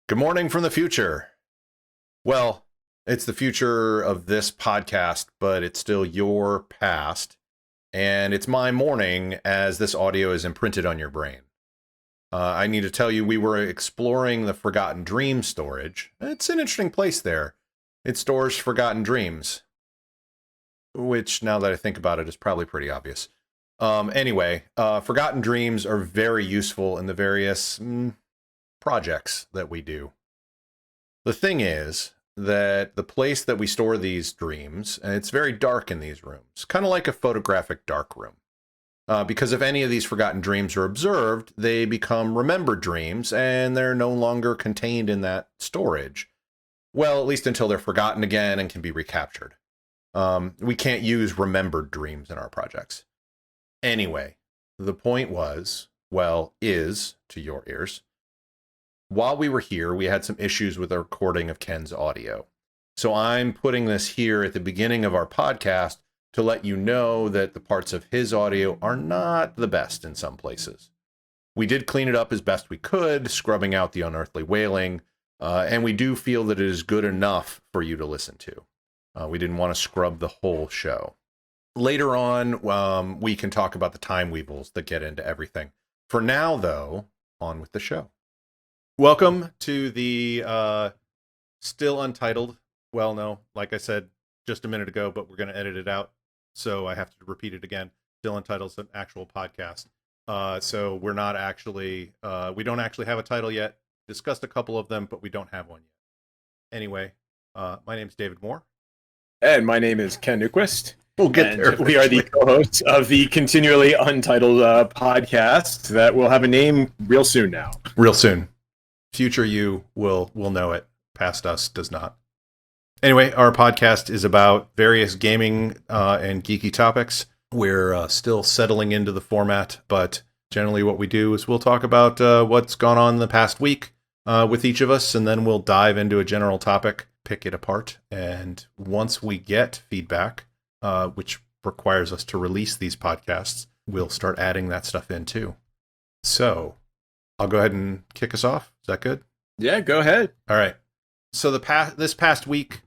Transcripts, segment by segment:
Good morning from the future. Well, it's the future of this podcast, but it's still your past. And it's my morning as this audio is imprinted on your brain. I need to tell you, we were exploring the Forgotten Dream storage. It's an interesting place there. It stores forgotten dreams, which now that I think about it is probably pretty obvious. Anyway, forgotten dreams are very useful in the various projects that we do. The thing is that the place that we store these dreams, and it's very dark in these rooms, kind of like a photographic dark room. Because if any of these forgotten dreams are observed, they become remembered dreams, and they're no longer contained in that storage. Well, at least until they're forgotten again and can be recaptured. We can't use remembered dreams in our projects. Anyway, the point is, to your ears, while we were here, we had some issues with the recording of Ken's audio. So I'm putting this here at the beginning of our podcast to let you know that the parts of his audio are not the best in some places. We did clean it up as best we could, scrubbing out the unearthly wailing, and we do feel that it is good enough for you to listen to. We didn't want to scrub the whole show. Later on, we can talk about the time weevils that get into everything. For now, though, on with the show. Welcome to the Still Untitled. Well, no, like I said just a minute ago, but we're going to edit it out, so I have to repeat it again. Still Untitled is an actual podcast. So we're not actually, we don't actually have a title yet. Discussed a couple of them, but we don't have one yet. Anyway, my name is David Moore. And my name is Ken Newquist. We'll get there. We are the co-hosts of the continually Untitled podcast that will have a name real soon now. Real soon. Future you will know it. Past us does not. Anyway, our podcast is about various gaming and geeky topics. We're still settling into the format, but generally what we do is we'll talk about what's gone on the past week with each of us, and then we'll dive into a general topic, pick it apart, and once we get feedback, which requires us to release these podcasts, we'll start adding that stuff in too. So I'll go ahead and kick us off. Is that good? Yeah, go ahead. All right. So this past week,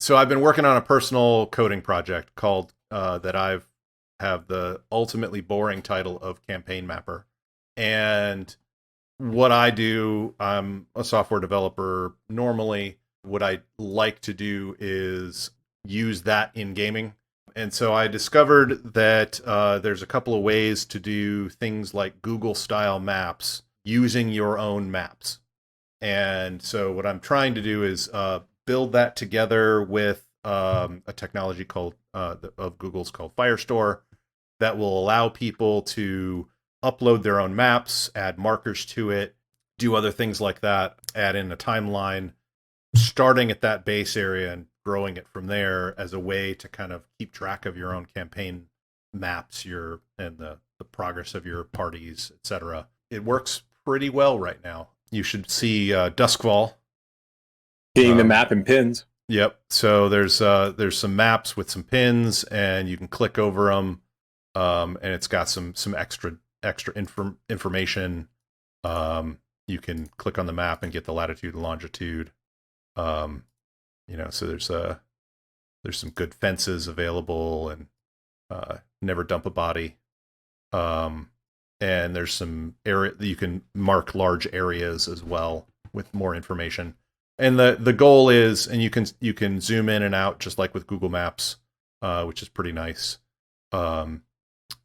I've been working on a personal coding project called that have the ultimately boring title of Campaign Mapper. And what I do, I'm a software developer. Normally, what I like to do is use that in gaming. And so I discovered that there's a couple of ways to do things like Google-style maps using your own maps. And so what I'm trying to do is build that together with a technology called of Google's called Firestore that will allow people to upload their own maps, add markers to it, do other things like that, add in a timeline, starting at that base area and growing it from there as a way to kind of keep track of your own campaign maps, and the progress of your parties, etc. It works pretty well right now. You should see Duskfall. Seeing the map and pins. Yep. So there's some maps with some pins, and you can click over them, and it's got some extra information. You can click on the map and get the latitude and longitude. So there's some good fences available, and never dump a body. And there's some area that you can mark large areas as well with more information. And the goal is, and you can zoom in and out just like with Google Maps, which is pretty nice. And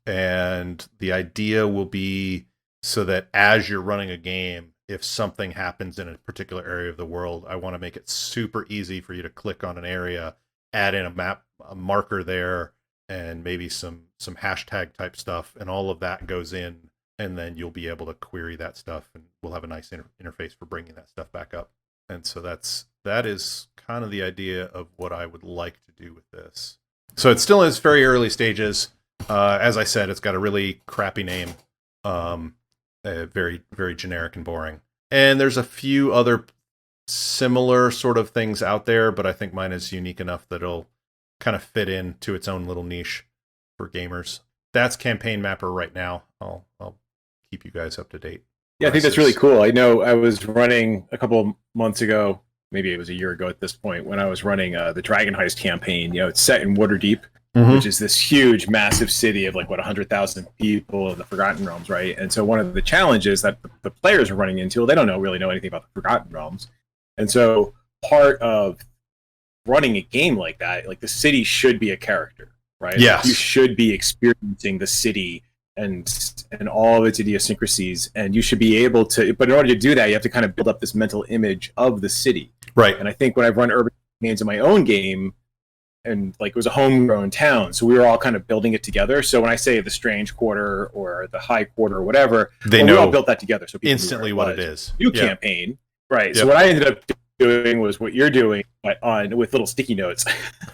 the idea will be so that as you're running a game, if something happens in a particular area of the world, I want to make it super easy for you to click on an area, add in a marker there, and maybe some hashtag type stuff, and all of that goes in, and then you'll be able to query that stuff, and we'll have a nice interface for bringing that stuff back up. And so that is kind of the idea of what I would like to do with this. So it's still in its very early stages. As I said, it's got a really crappy name, very, very generic and boring. And there's a few other similar sort of things out there, but I think mine is unique enough that it'll kind of fit into its own little niche for gamers. That's Campaign Mapper right now. I'll keep you guys up to date. Yeah, I think that's really cool. I know I was running a couple of months ago, maybe it was a year ago at this point, when I was running the Dragon Heist campaign. You know, it's set in Waterdeep, which is this huge, massive city of like, 100,000 people in the Forgotten Realms, right? And so one of the challenges that the players are running into, well, they don't really know anything about the Forgotten Realms. And so part of running a game like that, like the city should be a character, right? Yes. Like, you should be experiencing the city and all of its idiosyncrasies, and you should be able to, but in order to do that, you have to kind of build up this mental image of the city. Right. And I think when I've run urban campaigns in my own game, and like it was a homegrown town, so we were all kind of building it together. So when I say the Strange Quarter or the High Quarter or whatever, we all built that together. So people instantly what it is. New campaign. Right. Yep. So what I ended up doing was what you're doing, but with little sticky notes.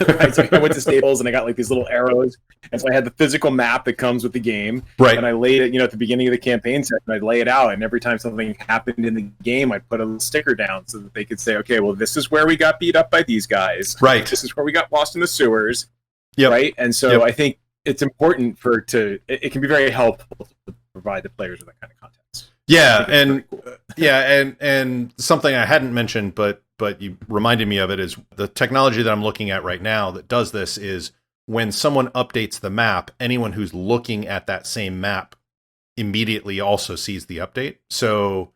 Right? So I went to Staples and I got like these little arrows, and so I had the physical map that comes with the game. Right. And I laid it, at the beginning of the campaign session, I'd lay it out, and every time something happened in the game, I'd put a little sticker down so that they could say, okay, well, this is where we got beat up by these guys. Right. This is where we got lost in the sewers. Yep. Right. And so I think it's important it can be very helpful to provide the players with that kind of context. Yeah, and cool. and something I hadn't mentioned, but you reminded me of it, is the technology that I'm looking at right now that does this is when someone updates the map, anyone who's looking at that same map immediately also sees the update. So,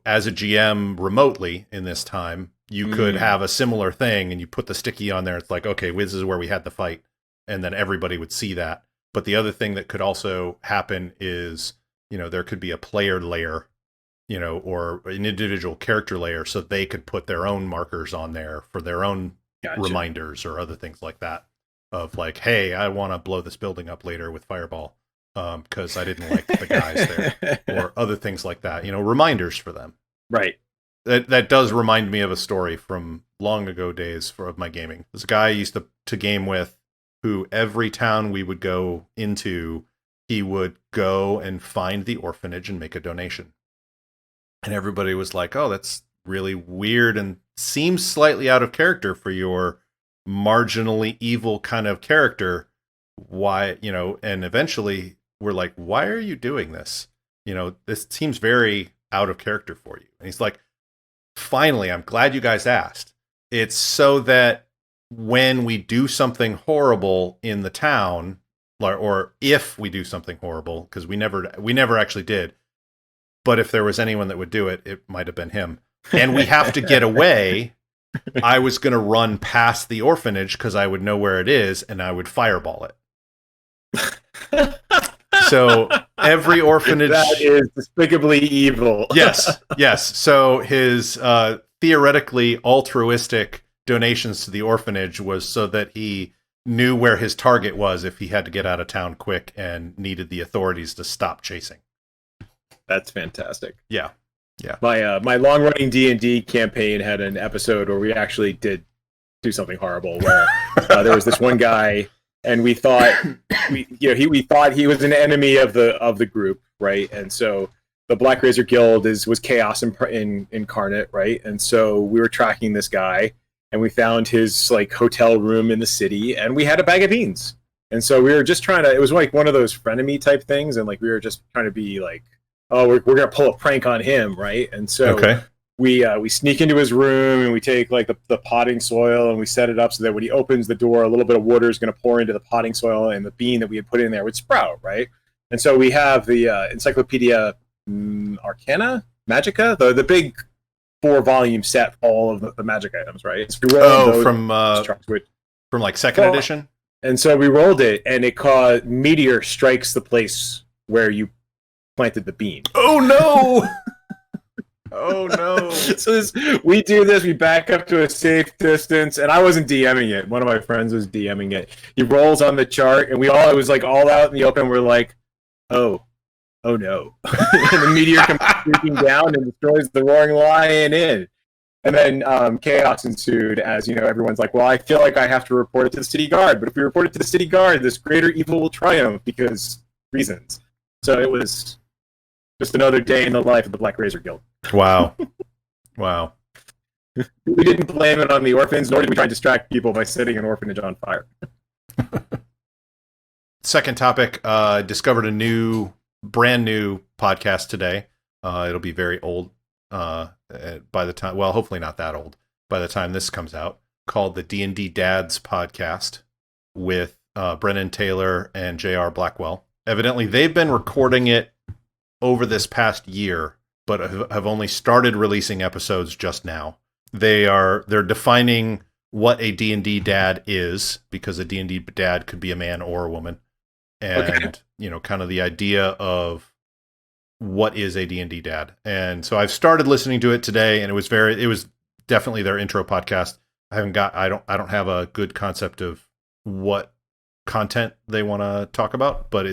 as a GM remotely in this time, you could have a similar thing, and you put the sticky on there. It's like, okay, this is where we had the fight, and then everybody would see that. But the other thing that could also happen is, there could be a player layer, or an individual character layer, so they could put their own markers on there for their own reminders or other things like that. Of like, hey, I want to blow this building up later with Fireball because I didn't like the guys there, or other things like that. Reminders for them. Right. That does remind me of a story from long ago days of my gaming. There's a guy I used to game with who every town we would go into, he would go and find the orphanage and make a donation. And everybody was like, oh, that's really weird and seems slightly out of character for your marginally evil kind of character. Why, and eventually we're like, why are you doing this? This seems very out of character for you. And he's like, finally, I'm glad you guys asked. It's so that when we do something horrible in the town, or if we do something horrible, because we never actually did, but if there was anyone that would do it, it might have been him. And we have to get away. I was going to run past the orphanage because I would know where it is, and I would fireball it. So every orphanage... That is despicably evil. Yes. So his theoretically altruistic donations to the orphanage was so that he knew where his target was if he had to get out of town quick and needed the authorities to stop chasing. That's fantastic. Yeah. My long running D&D campaign had an episode where we actually did do something horrible. Where there was this one guy, and we thought we thought he was an enemy of the group, right? And so the Black Razor Guild was chaos incarnate, right? And so we were tracking this guy, and we found his like hotel room in the city, and we had a bag of beans. And so we were just trying to. It was like one of those frenemy type things, and like we were just trying to be like, oh, we're gonna pull a prank on him, right? And so we sneak into his room, and we take like the potting soil, and we set it up so that when he opens the door, a little bit of water is going to pour into the potting soil, and the bean that we had put in there would sprout, right? And so we have the Encyclopedia Arcana Magica, the big 4-volume set, all of the magic items, right? So we from like second edition. And so we rolled it, and it caused meteor strikes the place where you planted the bean. Oh no! Oh no! So we do this. We back up to a safe distance, and I wasn't DMing it. One of my friends was DMing it. He rolls on the chart, and it was like all out in the open. We're like, oh no! And the meteor comes creeping down and destroys the roaring lion inn. And then chaos ensued, as everyone's like, well, I feel like I have to report it to the city guard, but if we report it to the city guard, this greater evil will triumph because reasons. So it was just another day in the life of the Black Razor Guild. Wow. We didn't blame it on the orphans, nor did we try and distract people by setting an orphanage on fire. Second topic, discovered a brand new podcast today. It'll be very old by the time, well, hopefully not that old by the time this comes out, called the D&D Dads podcast with Brennan Taylor and J.R. Blackwell. Evidently, they've been recording it over this past year, but have only started releasing episodes just now. They're defining what a D&D dad is, because a D&D dad could be a man or a woman. And, kind of the idea of what is a D&D dad. And so I've started listening to it today, and it was definitely their intro podcast. I don't have a good concept of what content they want to talk about, but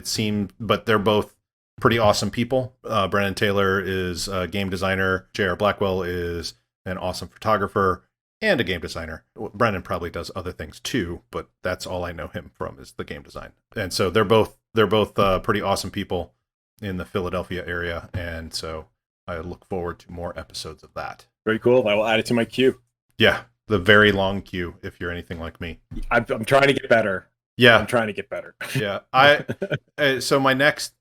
they're both pretty awesome people. Brennan Taylor is a game designer. J.R. Blackwell is an awesome photographer and a game designer. Brennan probably does other things too, but that's all I know him from is the game design. And so they're both pretty awesome people in the Philadelphia area, and so I look forward to more episodes of that. Very cool. I will add it to my queue. Yeah, the very long queue if you're anything like me. I'm trying to get better. Yeah, I'm trying to get better. Yeah, so my next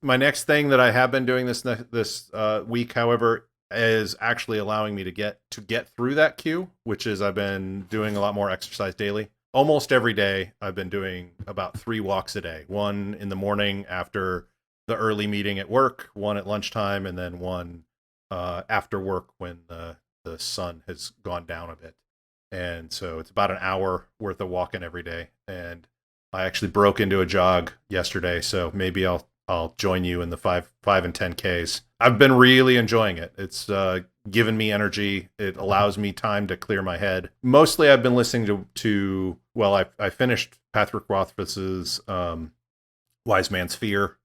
thing that I have been doing this week, however, is actually allowing me to get through that queue, which is I've been doing a lot more exercise daily. Almost every day, I've been doing about 3 walks a day. One in the morning after the early meeting at work, one at lunchtime, and then one after work when the sun has gone down a bit. And so it's about an hour worth of walking every day. And I actually broke into a jog yesterday, so maybe I'll join you in the 5 and 10Ks. I've been really enjoying it. It's given me energy. It allows me time to clear my head. Mostly I've been listening to I finished Patrick Rothfuss's Wise Man's Fear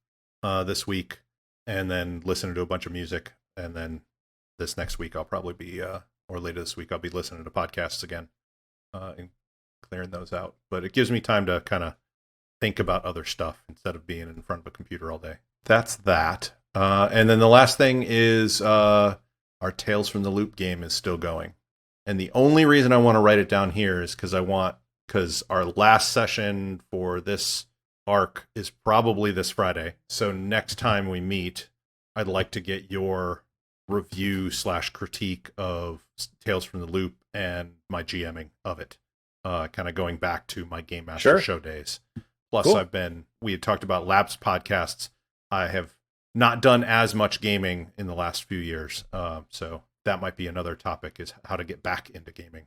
this week, and then listening to a bunch of music. And then this next week I'll probably be, or later this week, I'll be listening to podcasts again and clearing those out. But it gives me time to kind of think about other stuff instead of being in front of a computer all day. That's that. And then the last thing is our Tales from the Loop game is still going. And the only reason I want to write it down here is because our last session for this arc is probably this Friday. So next time we meet, I'd like to get your review / critique of Tales from the Loop and my GMing of it. Kind of going back to my Game Master show days. Plus, cool. We had talked about Labs podcasts. I have not done as much gaming in the last few years. So that might be another topic, is how to get back into gaming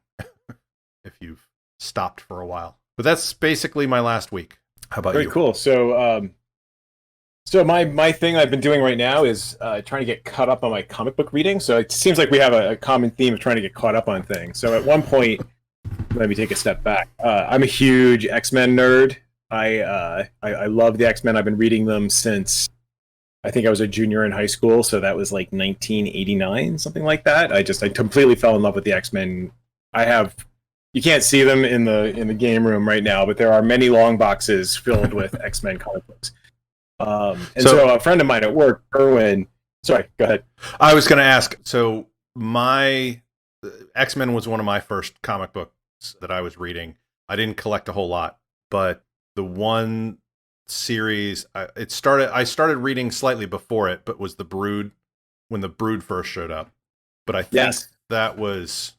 if you've stopped for a while. But that's basically my last week. How about you? Very cool. So, my thing I've been doing right now is trying to get caught up on my comic book reading. So it seems like we have a common theme of trying to get caught up on things. So at one point, let me take a step back. I'm a huge X-Men nerd. I love the X-Men. I've been reading them since I think I was a junior in high school. So that was like 1989, something like that. I completely fell in love with the X-Men. You can't see them in the game room right now, but there are many long boxes filled with X-Men comic books. So a friend of mine at work, Erwin. Sorry, go ahead. I was going to ask. So my X-Men was one of my first comic books that I was reading. I didn't collect a whole lot, but the one series I started reading slightly before it, but was the Brood, when the Brood first showed up. But I think that was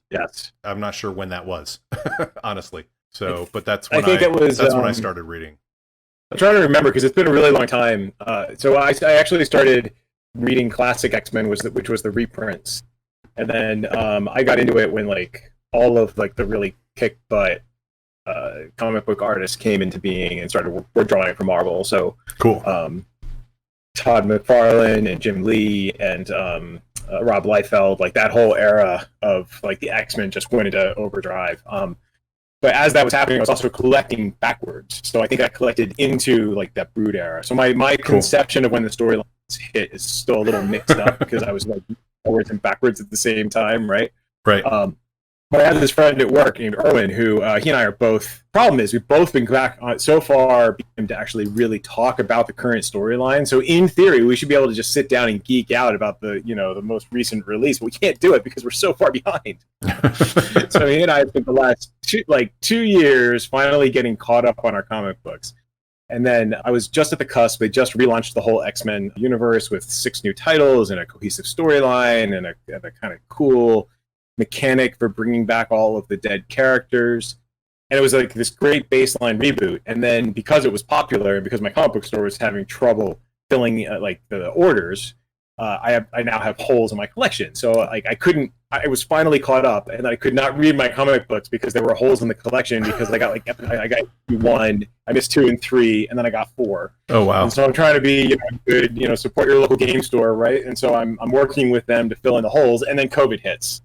I'm not sure when that was, honestly. So, but that's when when I started reading. I'm trying to remember because it's been a really long time. So I actually started reading classic X-Men, which was the reprints, and then I got into it when like all of like the really kick butt comic book artists came into being and were drawing for Marvel. So cool. Todd McFarlane and Jim Lee and Rob Liefeld, like that whole era of like the X-Men just went into overdrive. But as that was happening, I was also collecting backwards. So I think I collected into like that Brood era. So my conception of when the storylines hit is still a little mixed up because I was like forwards and backwards at the same time, right? Right. But I had this friend at work named Erwin who he and I are both. Problem is, we've both been back on so far to actually really talk about the current storyline. So in theory, we should be able to just sit down and geek out about the most recent release. But we can't do it because we're so far behind. So he and I have spent the last 2 years finally getting caught up on our comic books. And then I was just at the cusp. They just relaunched the whole X-Men universe with 6 new titles and a cohesive storyline and a kind of cool mechanic for bringing back all of the dead characters. And it was like this great baseline reboot. And then because it was popular and because my comic book store was having trouble filling like the orders, I now have holes in my collection. So like I was finally caught up, and I could not read my comic books because there were holes in the collection because I got 1, I missed 2 and 3, and then I got 4. Oh wow! And so I'm trying to be good, support your local game store, right? And so I'm working with them to fill in the holes, and then COVID hits,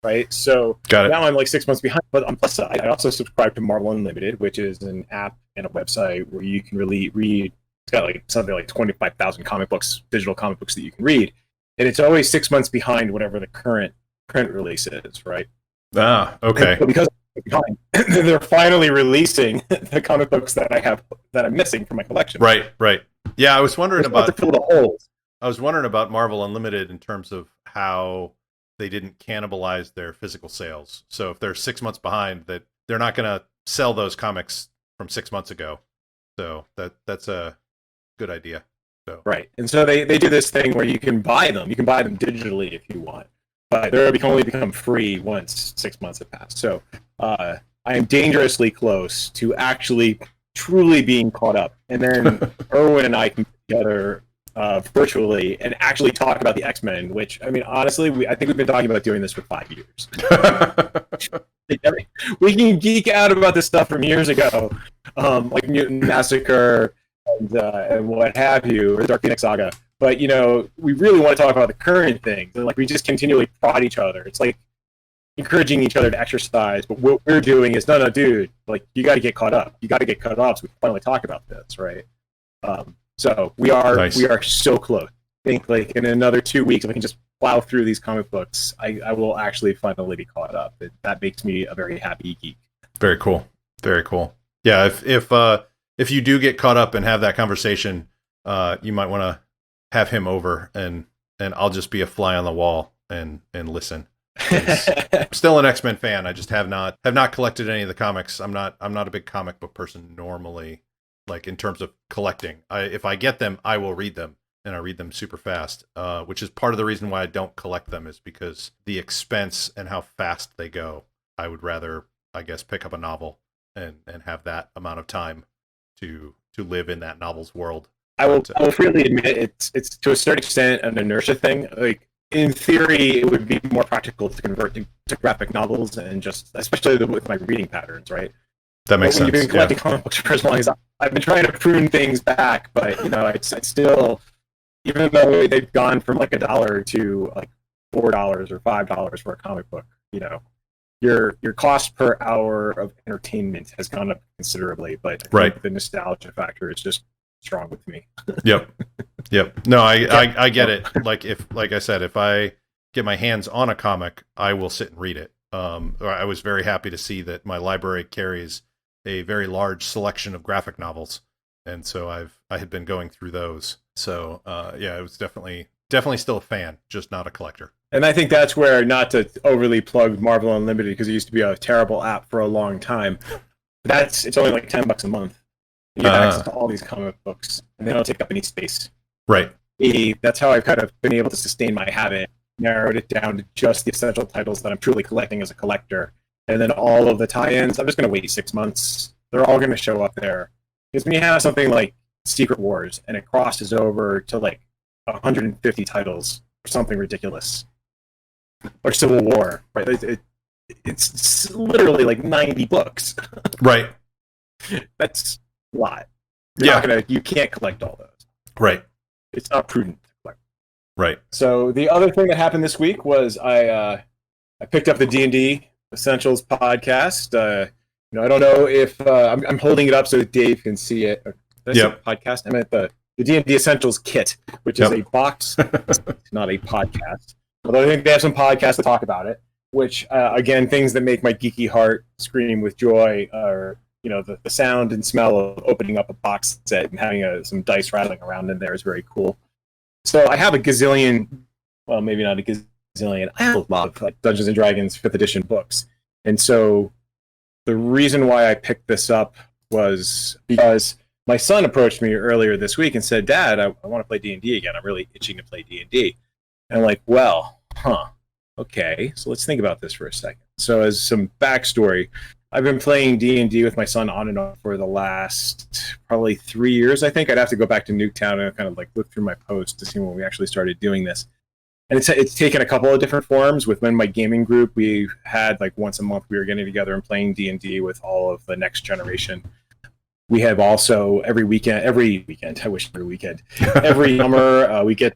right? So now I'm like 6 months behind. But on the plus side, I also subscribe to Marvel Unlimited, which is an app and a website where you can really read. It's got like something like 25,000 comic books, digital comic books that you can read, and it's always 6 months behind whatever the current print release is, right? Ah, okay. And because they're finally releasing the comic books that I'm missing from my collection. Right. Yeah, I was wondering about to fill the holes. I was wondering about Marvel Unlimited in terms of how they didn't cannibalize their physical sales. So if they're 6 months behind, that they're not going to sell those comics from 6 months ago. So that's a good idea. So right, and so they do this thing where you can buy them. You can buy them digitally if you want, but they can only become free once 6 months have passed. So I am dangerously close to actually truly being caught up. And then Erwin and I can get together virtually and actually talk about the X-Men, which, I mean, honestly, I think we've been talking about doing this for 5 years. We can geek out about this stuff from years ago, like Mutant Massacre and what have you, or the Dark Phoenix Saga. But, we really want to talk about the current things. And, we just continually prod each other. It's like encouraging each other to exercise. But what we're doing is, no, dude, you got to get caught up. You got to get caught up so we can finally talk about this, right? So we are so close. I think in another 2 weeks, if I can just plow through these comic books, I will actually finally be caught up. That makes me a very happy geek. Very cool. Very cool. Yeah, if you do get caught up and have that conversation, you might want to have him over, and I'll just be a fly on the wall and listen. I'm still an X-Men fan. I just have not collected any of the comics. I'm not a big comic book person normally. In terms of collecting, if I get them, I will read them, and I read them super fast, which is part of the reason why I don't collect them, is because the expense and how fast they go. I would rather, I guess, pick up a novel and have that amount of time to live in that novel's world. I will freely admit it's to a certain extent an inertia thing. In theory, it would be more practical to convert to graphic novels, and just especially with my reading patterns, right? That makes sense. You've been collecting comic books for as long as I've been trying to prune things back, but it's still, even though they've gone from $1 to $4 or $5 for a comic book, your cost per hour of entertainment has gone up considerably. But I think the nostalgia factor is just strong with me. Yep. No, I get it. Like I said, if I get my hands on a comic, I will sit and read it. I was very happy to see that my library carries a very large selection of graphic novels, and so I had been going through those. So it was definitely still a fan, just not a collector. And I think that's where, not to overly plug Marvel Unlimited, because it used to be a terrible app for a long time. It's only $10 a month. You have access to all these comic books, and they don't take up any space. Right. That's how I've kind of been able to sustain my habit. Narrowed it down to just the essential titles that I'm truly collecting as a collector. And then all of the tie-ins, I'm just going to wait 6 months. They're all going to show up there. Because when you have something like Secret Wars and it crosses over to 150 titles or something ridiculous, or Civil War, right? It's literally 90 books. Right. That's a lot. You can't collect all those. Right. It's not prudent to collect. Right. So the other thing that happened this week was I picked up the Dnd Essentials Podcast. I don't know if I'm holding it up so that Dave can see it. Podcast. I meant the Dnd Essentials kit, which is a box, not a podcast. Although I think they have some podcasts to talk about it. Which again, things that make my geeky heart scream with joy are the sound and smell of opening up a box set and having some dice rattling around in there is very cool. So I have a gazillion, well, maybe not a gazillion, I have a lot of Dungeons & Dragons 5th edition books. And so the reason why I picked this up was because my son approached me earlier this week and said, Dad, I want to play D&D again. I'm really itching to play D&D. And I'm like, well, okay, so let's think about this for a second. So as some backstory, I've been playing D&D with my son on and off for the last probably 3 years, I think. I'd have to go back to Nuketown and kind of like look through my posts to see when we actually started doing this. And it's taken a couple of different forms. Within my gaming group, we had like once a month we were getting together and playing D&D with all of the next generation. We have also every weekend, I wish every weekend, every summer we get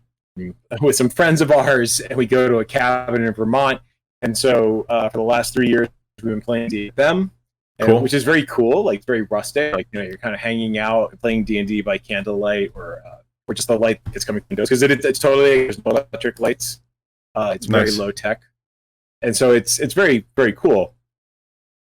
with some friends of ours and we go to a cabin in Vermont. And so for the last 3 years, we've been playing D&D with them, which is very cool, like very rustic. Like, you're kind of hanging out and playing D&D by candlelight or just the light that's coming from windows, because it's totally, there's no electric lights. It's very low tech, and so it's very, very cool.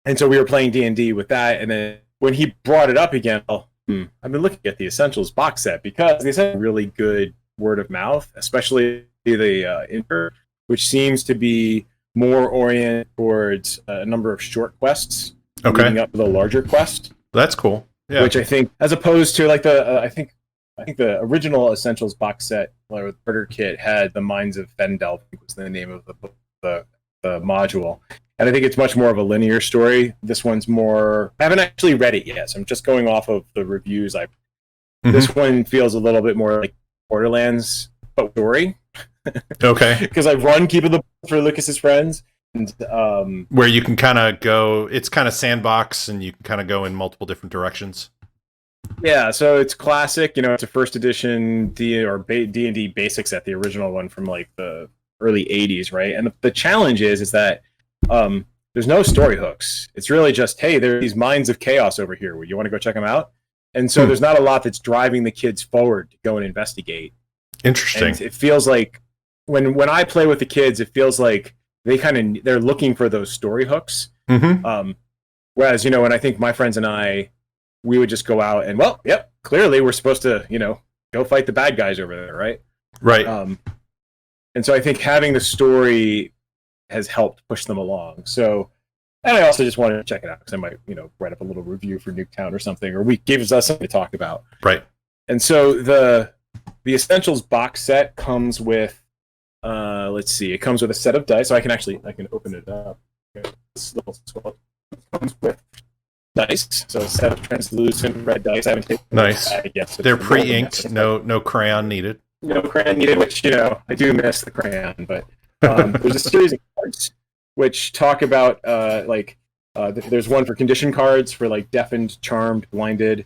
And so we were playing D&D with that, and then when he brought it up again, I've been looking at the Essentials box set because they have really good word of mouth, especially the intro, which seems to be more oriented towards a number of short quests leading up to the larger quest. That's cool. Yeah. Which I think, as opposed to like I think the original Essentials box set, or the Burger Kit, had the Mines of Fendel, I think was the name of the module. And I think it's much more of a linear story. This one's more, I haven't actually read it yet, so I'm just going off of the reviews. This one feels a little bit more like Borderlands, but story. Okay. Because I've run Keep of the for Lucas's Friends. And, where you can kind of go, it's kind of sandbox, and you can kind of go in multiple different directions. Yeah, so it's classic. It's a first edition D&D basic set, the original one from like the early 80s, right? And the challenge is that there's no story hooks. It's really just, hey, there are these mines of chaos over here. You want to go check them out? And so there's not a lot that's driving the kids forward to go and investigate. Interesting. And it feels like when I play with the kids, it feels like they're looking for those story hooks. Whereas, when I think my friends and I, we would just go out and, clearly we're supposed to, go fight the bad guys over there, right? Right. And so I think having the story has helped push them along. So, and I also just wanted to check it out because I might, write up a little review for Nuketown or something, or gives us something to talk about. Right. And so the Essentials box set comes with, let's see, it comes with a set of dice. So I can open it up. This little scroll. It comes with dice. So a set of translucent red dice. I haven't taken nice. Yet, so they're pre-inked. No crayon needed. No crayon needed, which, I do miss the crayon, but there's a series of cards which talk about there's one for condition cards for like deafened, charmed, blinded.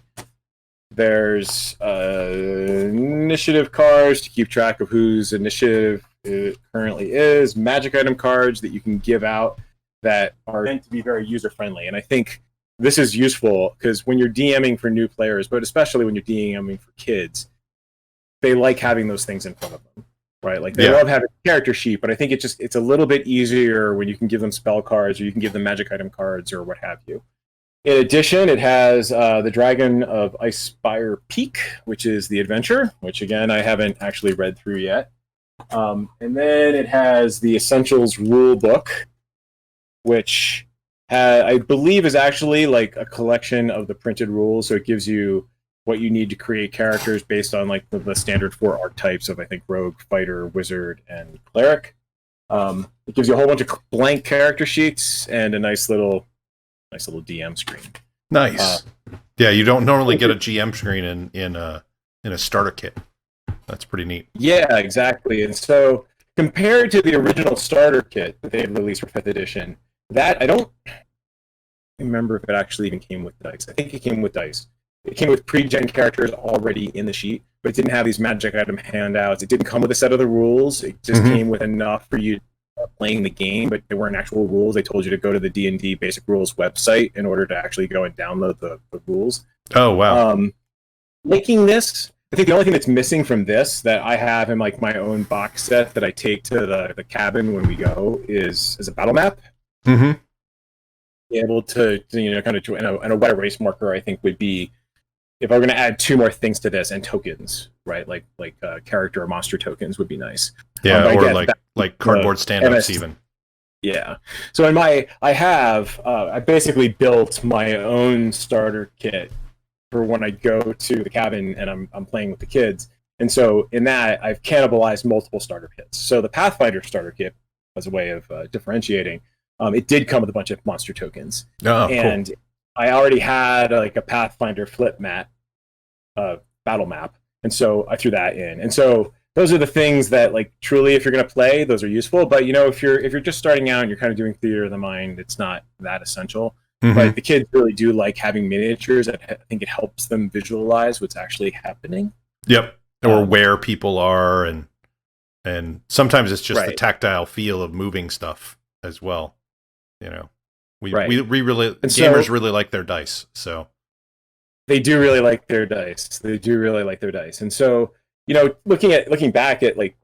There's initiative cards to keep track of whose initiative it currently is. Magic item cards that you can give out that are meant to be very user friendly. And I think this is useful because when you're DMing for new players, but especially when you're DMing for kids, they like having those things in front of them. Right, like they love having a character sheet, but I think it's a little bit easier when you can give them spell cards or you can give them magic item cards or what have you. In addition, it has the Dragon of Icespire Peak, which is the adventure, which again I haven't actually read through yet. And then it has the Essentials rule book, which I believe is actually like a collection of the printed rules, so it gives you what you need to create characters based on like the standard 4 archetypes of, I think, rogue, fighter, wizard, and cleric. It gives you a whole bunch of blank character sheets and a nice little DM screen. Nice. Yeah, you don't normally get a GM screen in a starter kit. That's pretty neat. Yeah, exactly. And so compared to the original starter kit that they had released for 5th edition, that I don't remember if it actually even came with dice. I think it came with dice. It came with pre-gen characters already in the sheet, but it didn't have these magic item handouts. It didn't come with a set of the rules. It just came with enough for you playing the game, but they weren't actual rules. They told you to go to the D&D Basic Rules website in order to actually go and download the rules. Oh, wow. Making this, I think the only thing that's missing from this that I have in like my own box set that I take to the cabin when we go is a battle map. Mm-hmm. Be able to kind of, and a wet erase marker, I think, would be, if I'm going to add 2 more things to this, and tokens, right? Like character or monster tokens would be nice. Yeah, or like cardboard stand-ups even. Yeah. So I basically built my own starter kit for when I go to the cabin and I'm playing with the kids. And so in that, I've cannibalized multiple starter kits. So the Pathfinder starter kit, as a way of differentiating, it did come with a bunch of monster tokens. Oh, and cool. I already had like a Pathfinder flip mat, battle map. And so I threw that in. And so those are the things that, like, truly, if you're going to play, those are useful. But, you know, if you're just starting out and you're kind of doing theater of the mind, it's not that essential. Mm-hmm. But the kids really do like having miniatures. I think it helps them visualize what's actually happening. Yep. Or where people are, and sometimes it's just right. the tactile feel of moving stuff as well. You know, we really gamers really like their dice, so they do really like their dice. And so, you know, looking back at like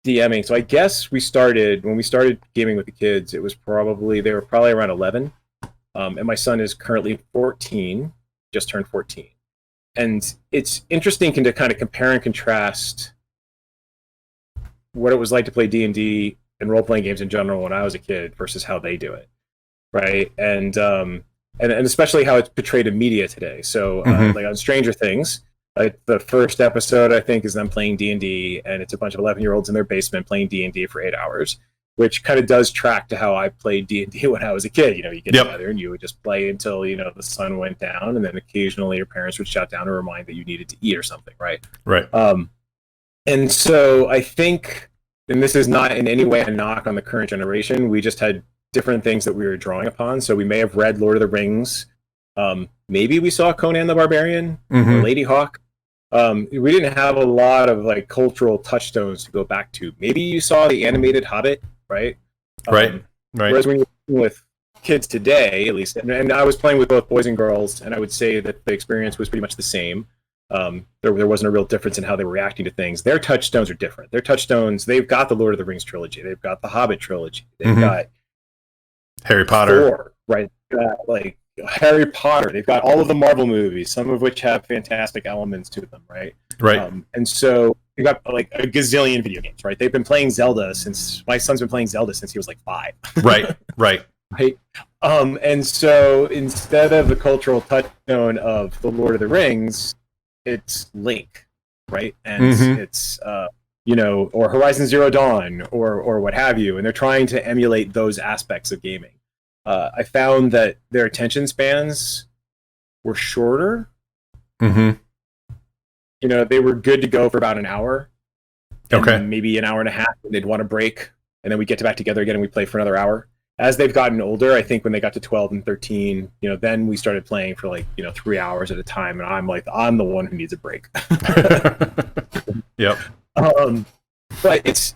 DMing, so I guess when we started gaming with the kids, they were probably around 11. And my son is currently 14, just turned 14. And it's interesting to kind of compare and contrast what it was like to play D&D and role-playing games in general when I was a kid versus how they do it, right? And especially how it's portrayed in media today. So like on Stranger Things, the first episode, I think, is them playing D&D, and it's a bunch of 11-year-olds in their basement playing D&D for 8 hours. Which kind of does track to how I played D&D when I was a kid. You know, you get together and you would just play until, you know, the sun went down, and then occasionally your parents would shout down to remind that you needed to eat or something, right? Right. And so I think, and this is not in any way a knock on the current generation, we just had different things that we were drawing upon. So we may have read Lord of the Rings. Maybe we saw Conan the Barbarian or Lady Hawk. We didn't have a lot of like cultural touchstones to go back to. Maybe you saw the animated Hobbit. Right. Whereas when you're playing with kids today, at least, and I was playing with both boys and girls, and I would say that the experience was pretty much the same. There wasn't a real difference in how they were reacting to things. Their touchstones are different. They've got the Lord of the Rings trilogy. They've got the Hobbit trilogy. They've got Harry Potter. Thor, right? Like Harry Potter. They've got all of the Marvel movies, some of which have fantastic elements to them, right? Right. And so they've got like a gazillion video games, right? They've been playing Zelda my son's been playing Zelda since he was like 5. Right. Right. And so instead of the cultural touchstone of the Lord of the Rings, it's Link, right? And it's you know, or Horizon Zero Dawn, or what have you, and they're trying to emulate those aspects of gaming. I found that their attention spans were shorter. You know, they were good to go for about an hour. Okay. Maybe an hour and a half, and they'd want to break, and then we get back together again and we play for another hour. As they've gotten older, I think when they got to 12 and 13, you know, then we started playing for like, you know, 3 hours at a time, and I'm the one who needs a break. Yep. But it's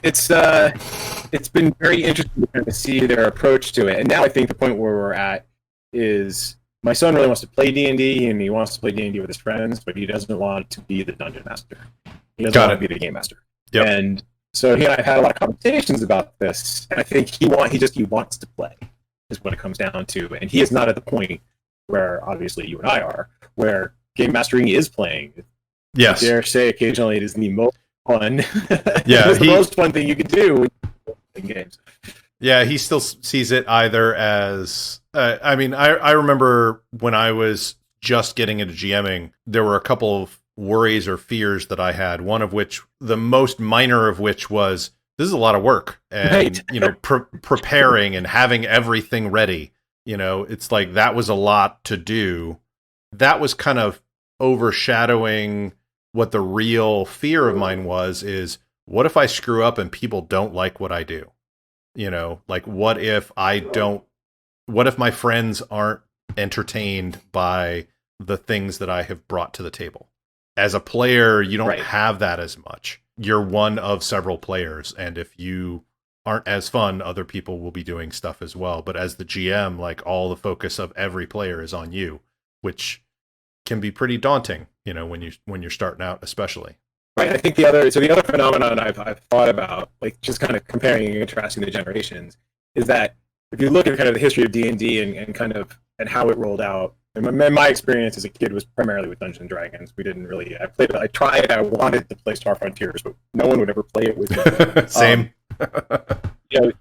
been very interesting to kind of see their approach to it. And now I think the point where we're at is my son really wants to play D&D, and he wants to play D&D with his friends, but he doesn't want to be the dungeon master. He doesn't want to be the game master. Yep. And so he and I have had a lot of conversations about this, and I think he wants to play is what it comes down to. And he is not at the point where obviously you and I are, where game mastering is playing. Yes. I dare say occasionally it is the most fun. Yeah, it's the most fun thing you can do in games. Yeah, he still sees it either as I mean, I remember when I was just getting into GMing, there were a couple of worries or fears that I had, one of which, the most minor of which was, this is a lot of work, and you know, preparing and having everything ready. You know, it's like that was a lot to do. That was kind of overshadowing what the real fear of mine was, is what if I screw up and people don't like what I do? You know, like what if my friends aren't entertained by the things that I have brought to the table? As a player, you don't have that as much. You're one of several players, and if you aren't as fun, other people will be doing stuff as well. But as the GM, like, all the focus of every player is on you, which can be pretty daunting, you know, when you're starting out, especially. Right. I think the other phenomenon I've thought about, like just kind of comparing and contrasting the generations, is that if you look at kind of the history of D&D and kind of and how it rolled out. And my experience as a kid was primarily with Dungeons and Dragons. We didn't really. I wanted to play Star Frontiers, but no one would ever play it with me. Same. You know,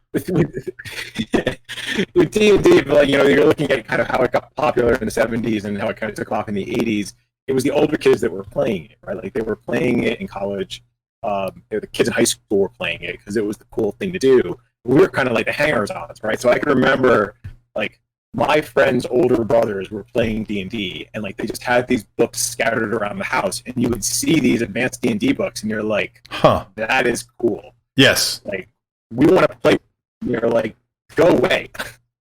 with D&D, like, you know, you're looking at kind of how it got popular in the 70s and how it kind of took off in the 80s. it was the older kids that were playing it, right? Like they were playing it in college. The kids in high school were playing it because it was the cool thing to do. We were kind of like the hangers-ons, right? So I can remember like my friends' older brothers were playing D&D, and like they just had these books scattered around the house, and you would see these advanced D&D books, and you're like, Huh. that is cool. Yes. Like, we want to play. You're like, go away.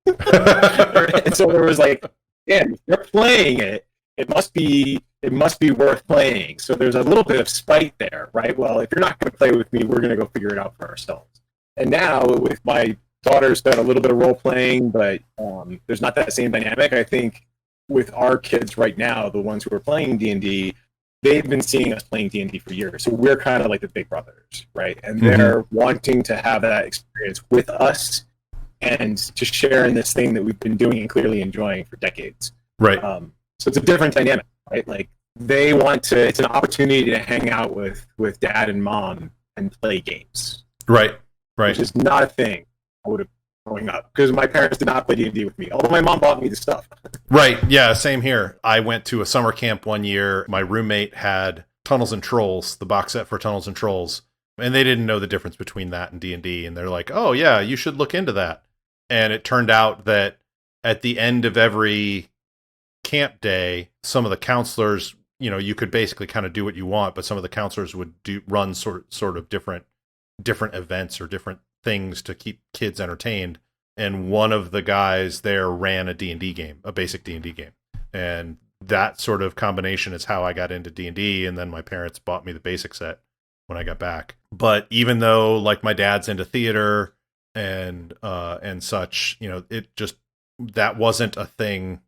And so there was like, yeah, you're playing it. It must be worth playing. So there's a little bit of spite there, right? Well, if you're not going to play with me, we're going to go figure it out for ourselves. And now with my daughter's done a little bit of role playing, but there's not that same dynamic. I think with our kids right now, the ones who are playing D&D, they've been seeing us playing D&D for years. So we're kind of like the big brothers, right? And they're wanting to have that experience with us and to share in this thing that we've been doing and clearly enjoying for decades. Right. So it's a different dynamic, right? Like they want to, it's an opportunity to hang out with dad and mom and play games. Right. Which is not a thing I would have growing up because my parents did not play D&D with me, although my mom bought me the stuff. Right. Yeah, same here. I went to a summer camp one year. My roommate had Tunnels and Trolls, the box set for Tunnels and Trolls, and they didn't know the difference between that and D&D, and they're like, "Oh, yeah, you should look into that." And it turned out that at the end of every camp day, some of the counselors, you could basically kind of do what you want, but some of the counselors would run sort of different events or different things to keep kids entertained. And one of the guys there ran a D&D game, a basic D&D game. And that sort of combination is how I got into D&D. And then my parents bought me the basic set when I got back. But even though like my dad's into theater and such, it just, that wasn't a thing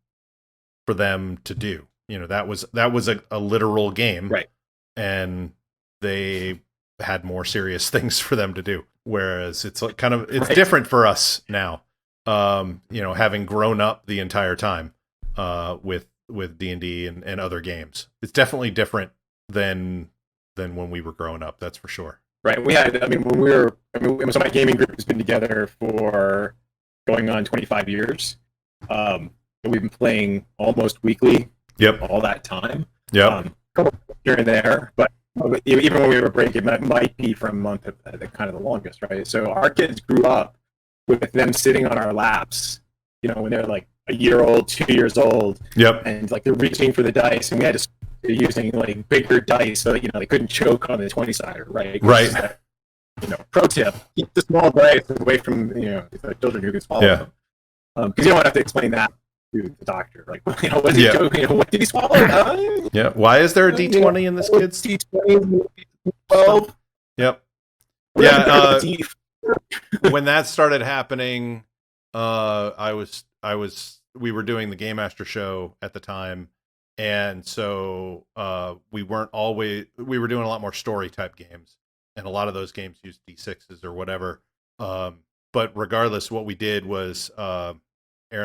for them to do. That was a literal game. Right. And they had more serious things for them to do. Whereas it's like kind of, it's different for us now, having grown up the entire time with D&D and other games. It's definitely different than when we were growing up. That's for sure. Right. So my gaming group has been together for going on 25 years. We've been playing almost weekly. Yep. All that time. Yep. Here and there, but even when we were breaking, that might be for a month at kind of the longest, right? So our kids grew up with them sitting on our laps, when they're like a year old, 2 years old. Yep. And like they're reaching for the dice, and we had to start using like bigger dice so that they couldn't choke on the 20-sider, right? Right. Pro tip: keep the small dice away from the children who can swallow them, because you don't have to explain that to the doctor. Like, was he joking? What did he swallow? Yeah. Why is there a D20 in this kid's? D20, 12. Yep. Yeah. When that started happening, we were doing the Game Master show at the time, and so we were doing a lot more story type games, and a lot of those games used D6s or whatever. But regardless, what we did was Aaron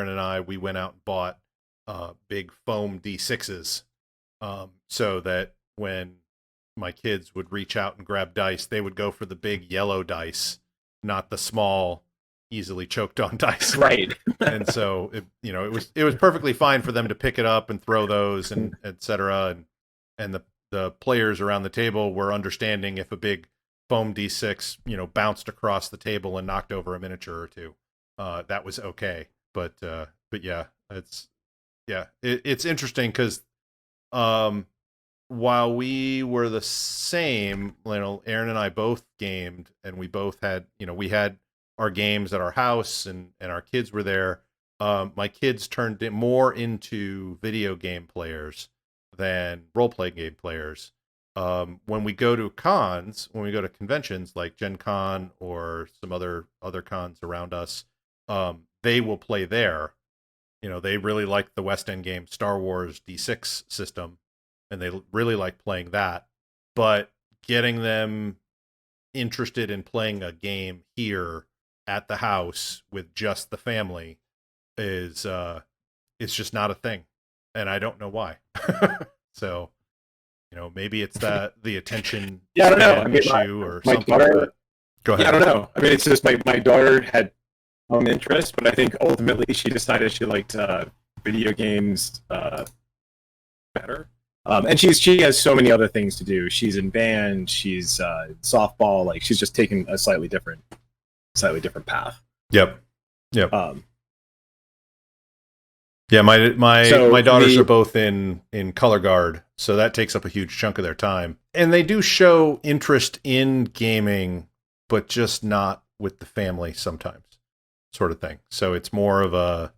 and I, we went out and bought big foam D6s, so that when my kids would reach out and grab dice, they would go for the big yellow dice, not the small, easily choked on dice. Right. And so it was perfectly fine for them to pick it up and throw those and et cetera. And the players around the table were understanding if a big foam D6, bounced across the table and knocked over a miniature or two, that was okay. But yeah, it's interesting because while we were the same, Aaron and I both gamed, and we both had, we had our games at our house, and our kids were there. My kids turned more into video game players than role-play game players. When we go to cons, when we go to conventions like Gen Con or some other cons around us, they will play there. They really like the West End game Star Wars D6 system, and they really like playing that. But getting them interested in playing a game here at the house with just the family is it's just not a thing, and I don't know why. So maybe it's the attention I don't know. issue or my something. Daughter, go ahead. I don't know. It's just my daughter had own interest, but I think ultimately she decided she liked video games better. And she has so many other things to do. She's in band, she's softball, like she's just taken a slightly different path. Yep. Yeah, my daughters are both in color guard, so that takes up a huge chunk of their time. And they do show interest in gaming, but just not with the family sometimes, sort of thing. So it's more of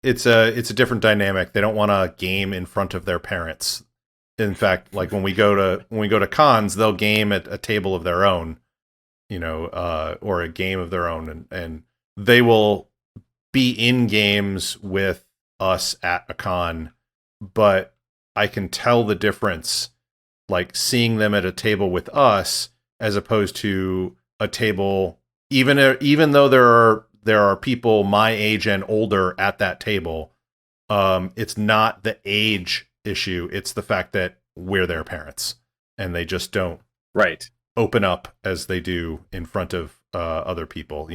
it's a different dynamic. They don't want to game in front of their parents. In fact, like when we go to cons, they'll game at a table of their own, or a game of their own, and they will be in games with us at a con, but I can tell the difference, like seeing them at a table with us as opposed to a table, even though there are people my age and older at that table. It's not the age issue; it's the fact that we're their parents, and they just don't open up as they do in front of other people.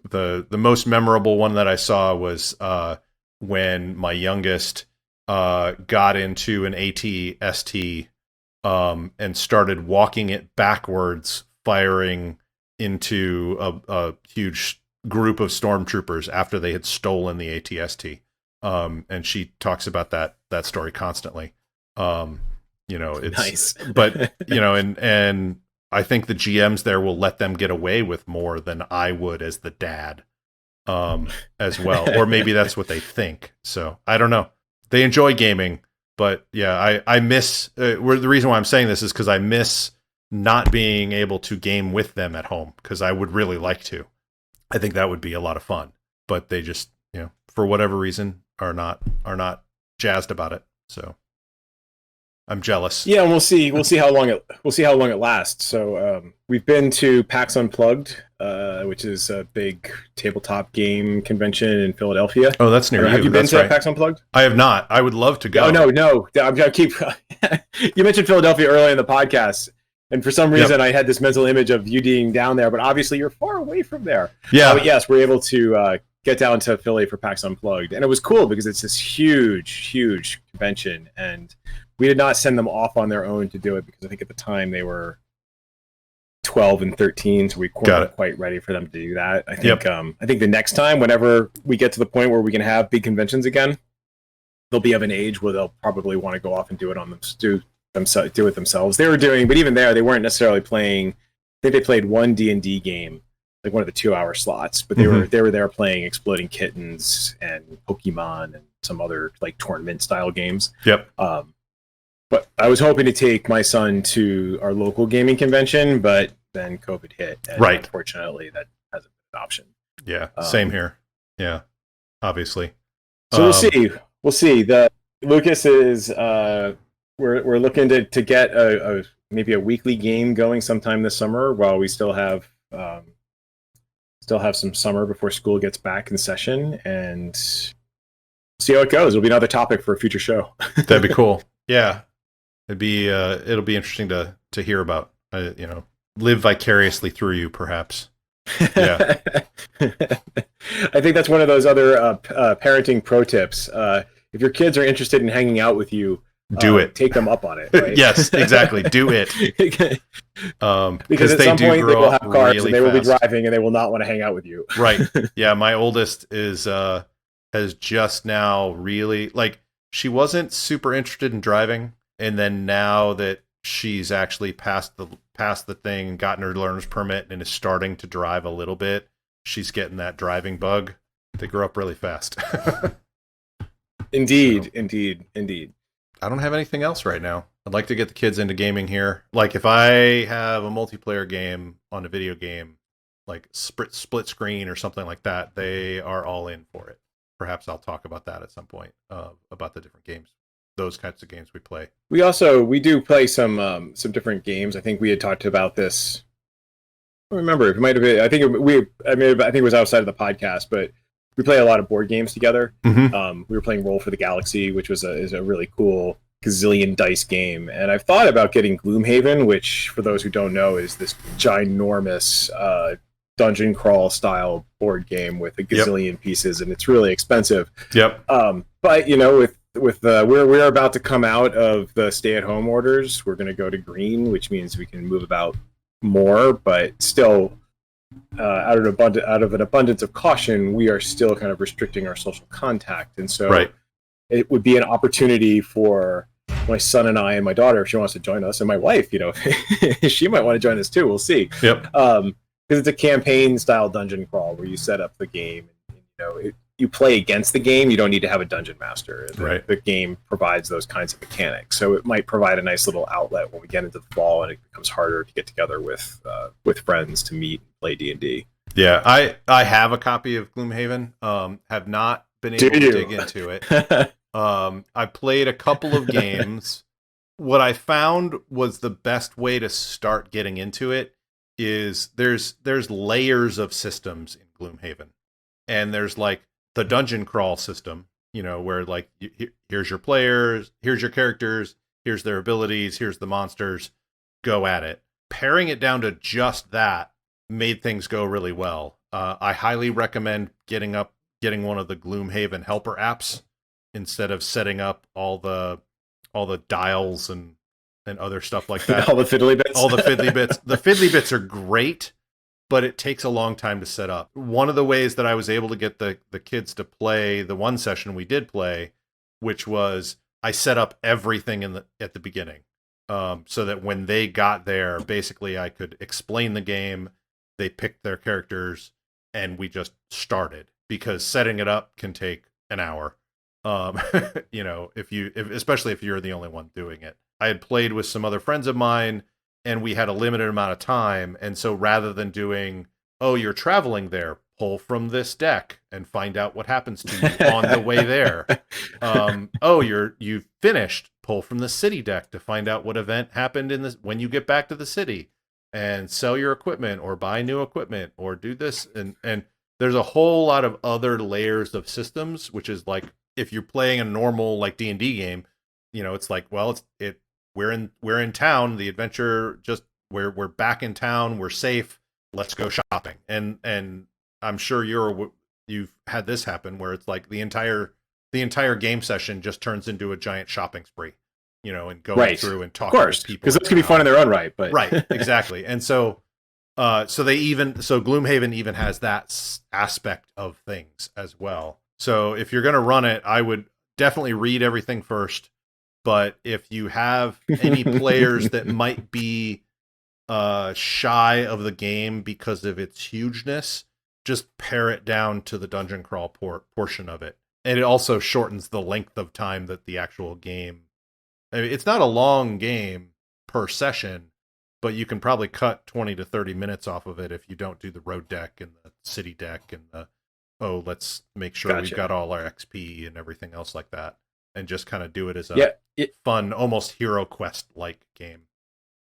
The most memorable one that I saw was when my youngest got into an AT-ST and started walking it backwards, firing into a huge group of stormtroopers after they had stolen the AT-ST. And she talks about that story constantly. It's nice. But and I think the GMs there will let them get away with more than I would as the dad, as well. Or maybe that's what they think. So I don't know. They enjoy gaming, but yeah, I miss. The reason why I'm saying this is because I miss not being able to game with them at home, because I would really like to. I think that would be a lot of fun, but they just, for whatever reason, are not jazzed about it. So I'm jealous. Yeah, and we'll see how long it lasts. So we've been to PAX Unplugged, which is a big tabletop game convention in Philadelphia. Oh, that's near you. Have you been to PAX Unplugged? I have not. I would love to go. Oh no. I keep. You mentioned Philadelphia earlier in the podcast, and for some reason I had this mental image of you being down there, but obviously you're far away from there. Yeah. But yes, we're able to get down to Philly for PAX Unplugged, and it was cool because it's this huge convention, and we did not send them off on their own to do it because I think at the time they were 12 and 13, so we weren't quite ready for them to do that. I think I think the next time, whenever we get to the point where we can have big conventions again, they'll be of an age where they'll probably want to go off and do it themselves. They were doing, but even there, they weren't necessarily playing. I think they played one D&D game, like one of the 2-hour slots, but they were there playing Exploding Kittens and Pokemon and some other like tournament style games. Yep. But I was hoping to take my son to our local gaming convention, but then COVID hit. And unfortunately, that hasn't been an option. Yeah, same here. Yeah, obviously. So we'll see. The Lucas is we're looking to get maybe a weekly game going sometime this summer while we still have some summer before school gets back in session, and see how it goes. It'll be another topic for a future show. That'd be cool. Yeah. It'll be interesting to hear about, live vicariously through you, perhaps. Yeah. I think that's one of those other parenting pro tips. If your kids are interested in hanging out with you, do it. Take them up on it. Right? Yes, exactly. Do it. Because at some point they will have cars really and they will be driving and they will not want to hang out with you. Right. Yeah. My oldest has just now really, like, she wasn't super interested in driving. And then now that she's actually passed the thing and gotten her learner's permit and is starting to drive a little bit, she's getting that driving bug. They grow up really fast. Indeed. I don't have anything else right now. I'd like to get the kids into gaming here. Like if I have a multiplayer game on a video game, like split screen or something like that, they are all in for it. Perhaps I'll talk about that at some point, about the different games. Those kinds of games we play. We do play some different games. I think we had talked about this. I don't remember. It might have been. I think it was outside of the podcast, but we play a lot of board games together. Mm-hmm. We were playing Roll for the Galaxy, which is a really cool gazillion dice game. And I've thought about getting Gloomhaven, which, for those who don't know, is this ginormous dungeon crawl style board game with a gazillion pieces, and it's really expensive. Yep. But we're about to come out of the stay-at-home orders. We're going to go to green, which means we can move about more, but still, out of an abundance of caution, we are still kind of restricting our social contact, and so it would be an opportunity for my son and I and my daughter, if she wants to join us, and my wife, she might want to join us too. We'll see. Yep. Because it's a campaign-style dungeon crawl where you set up the game, and you play against the game. You don't need to have a dungeon master. The game provides those kinds of mechanics, so it might provide a nice little outlet when we get into the fall and it becomes harder to get together with friends to meet and play D&D. Yeah, I have a copy of Gloomhaven. Have not been able to dig into it. I played a couple of games. What I found was the best way to start getting into it is there's layers of systems in Gloomhaven, and there's like the dungeon crawl system, where like here's your players, here's your characters, here's their abilities, here's the monsters, go at it. Paring it down to just that made things go really well. I highly recommend getting one of the Gloomhaven helper apps instead of setting up all the dials and other stuff like that. All the fiddly bits. All the fiddly bits. The fiddly bits are great, but it takes a long time to set up. One of the ways that I was able to get the kids to play the one session we did play, which was I set up everything at the beginning, so that when they got there, basically I could explain the game. They picked their characters, and we just started, because setting it up can take an hour. Especially if you're the only one doing it. I had played with some other friends of mine, and we had a limited amount of time, and so rather than doing, you're traveling there, pull from this deck and find out what happens to you on the way there. You've finished, pull from the city deck to find out what event happened when you get back to the city, and sell your equipment or buy new equipment or do this, and there's a whole lot of other layers of systems, which is like, if you're playing a normal like D&D game, it's like, well, we're in town, the adventure, just we're back in town, we're safe, let's go shopping. And I'm sure you've had this happen where it's like the entire game session just turns into a giant shopping spree, and going through and talking to people. Because those can be fun in their own right, but right, exactly. And so Gloomhaven even has that aspect of things as well. So if you're going to run it, I would definitely read everything first. But if you have any players that might be shy of the game because of its hugeness, just pare it down to the dungeon crawl portion of it. And it also shortens the length of time that the actual game... I mean, it's not a long game per session, but you can probably cut 20 to 30 minutes off of it if you don't do the road deck and the city deck and the... let's make sure we've got all our XP and everything else like that, and just kind of do it as a fun, almost Hero Quest-like game.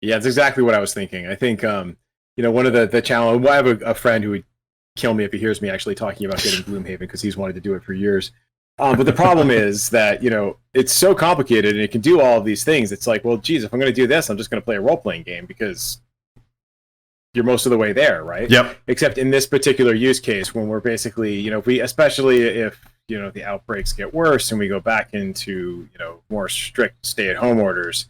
Yeah, that's exactly what I was thinking. I think, one of the challenge... I have a friend who would kill me if he hears me actually talking about getting Gloomhaven, because he's wanted to do it for years. But the problem is that, it's so complicated and it can do all of these things. It's like, well, geez, if I'm going to do this, I'm just going to play a role-playing game, because you're most of the way there, right? Yep. Except in this particular use case, when we're basically, especially if the outbreaks get worse and we go back into, more strict stay-at-home orders,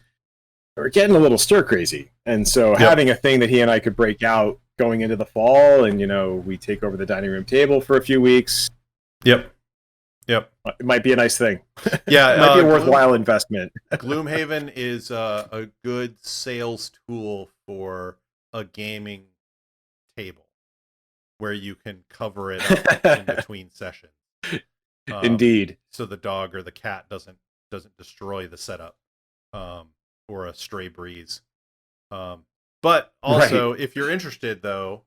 we're getting a little stir-crazy. And so having a thing that he and I could break out going into the fall, and, we take over the dining room table for a few weeks. Yep. It might be a nice thing. Yeah. It might be a worthwhile investment. Gloomhaven is a good sales tool for a gaming table where you can cover it up in between sessions. Indeed. So the dog or the cat doesn't destroy the setup, or a stray breeze. But also, if you're interested, though,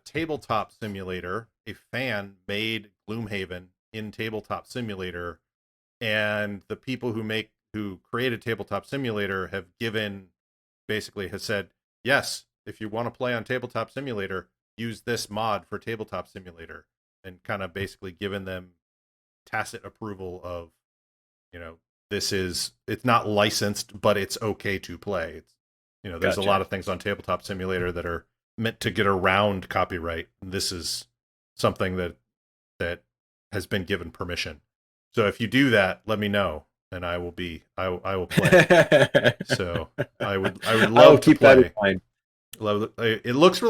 Tabletop Simulator, a fan made Gloomhaven in Tabletop Simulator, and the people who created Tabletop Simulator has said, yes, if you want to play on Tabletop Simulator, use this mod for Tabletop Simulator, and kind of basically given them tacit approval of, it's not licensed, but it's okay to play. There's a lot of things on Tabletop Simulator that are meant to get around copyright. This is something that has been given permission. So if you do that, let me know, and I will play. So I would love to play. That in mind. It looks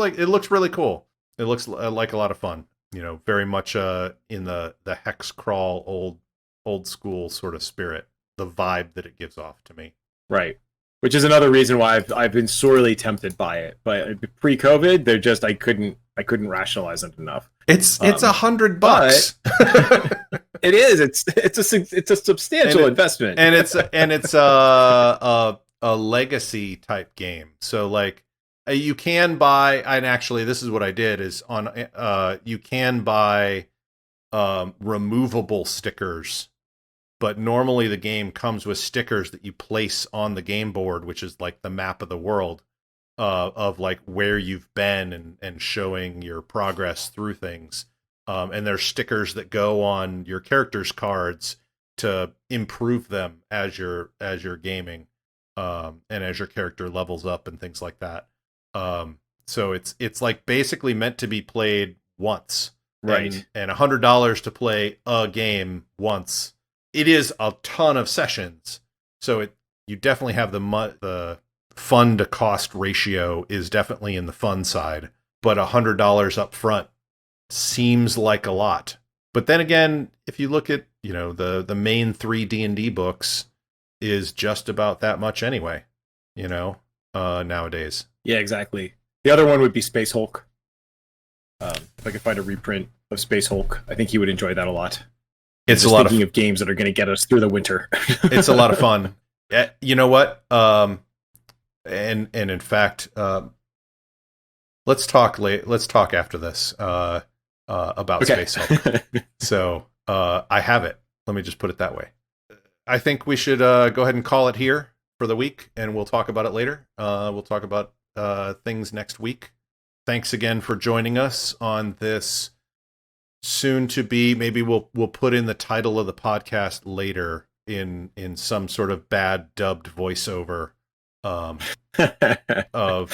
really cool. It looks like a lot of fun. Very much in the hex crawl old school sort of spirit. The vibe that it gives off to me. Right. Which is another reason why I've been sorely tempted by it. But pre-COVID, they're just I couldn't rationalize it enough. It's $100. It is. It's a substantial investment, and it's a legacy type game. So like you can buy, and actually this is what I did is you can buy removable stickers. But normally the game comes with stickers that you place on the game board, which is like the map of the world of like where you've been and showing your progress through things. And there's stickers that go on your character's cards to improve them as you're gaming and as your character levels up and things like that. So it's like basically meant to be played once. Right. And $100 to play a game once. It is a ton of sessions, so you definitely have the fun to cost ratio is definitely in the fun side, but $100 up front seems like a lot. But then again, if you look at the main 3 D&D books is just about that much anyway, nowadays. Yeah, exactly. The other one would be Space Hulk. If I could find a reprint of Space Hulk, I think he would enjoy that a lot. It's a lot of games that are going to get us through the winter. It's a lot of fun. You know what? And in fact, let's talk after this about Space Hulk. So I have it. Let me just put it that way. I think we should go ahead and call it here for the week, and we'll talk about it later. We'll talk about things next week. Thanks again for joining us on this. Soon to be, maybe we'll put in the title of the podcast later in some sort of bad dubbed voiceover of